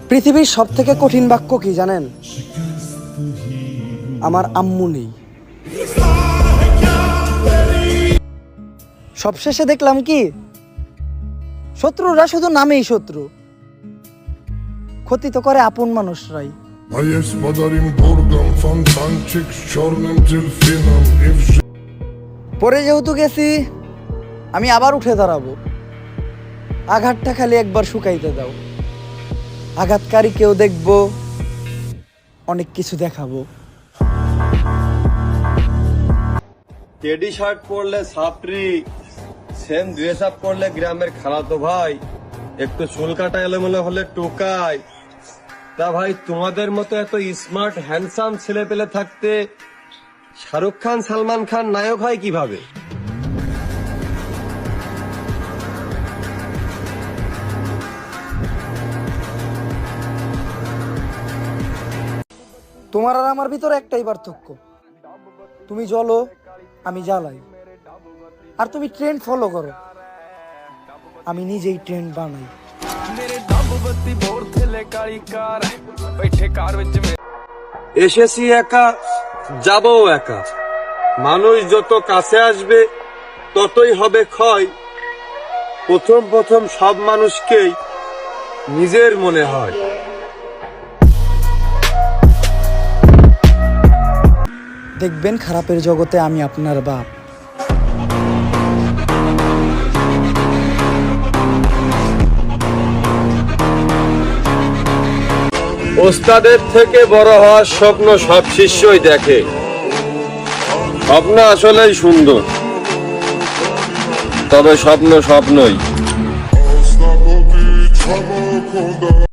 পৃথিবীর সবথেকে কঠিন বাক্য কি জানেন? আমার আম্মু নেই। সবশেষে দেখলাম কি, শত্রুরা শুধু নামেই শত্রু, ক্ষতি তো করে আপন মানুষরাই। পরে যেহেতু গেছি, আমি আবার উঠে দাঁড়াবো। আঘাতটা খালি একবার শুকাইতে দাও। আঘাতকারী কেউ দেখবো, অনেক কিছু দেখাবো। টেডি শার্ট পরলে ছাত্রী, সেম ড্রেস আপ পরলে গ্রামের খালাতো ভাই, একটু চুল কাটা এলোমেলো হলে টোকাই। তা ভাই, তোমাদের মতো এত স্মার্ট হ্যান্ডসাম ছেলে পেলে থাকতে শাহরুখ খান সালমান খান নায়ক হয় কিভাবে? তোমার আর আমার ভিতরে একটাই পার্থক্য, তুমি জ্বলো, আমি জ্বালাই। আর তুমি ট্রেন্ড ফলো করো, আমি নিজেই ট্রেন্ড বানাই। এসেছি একা, যাবও একা। মানুষ যত কাছে আসবে ততই হবে ক্ষয়। প্রথম প্রথম সব মানুষকেই নিজের মনে হয়। দেখবেন খারাপের জগতে আমি আপনার বাপ। ওস্তাদের থেকে বড় হওয়ার স্বপ্ন সব শিষ্যই দেখে। স্বপ্ন আসলেই সুন্দর, তবে স্বপ্নই।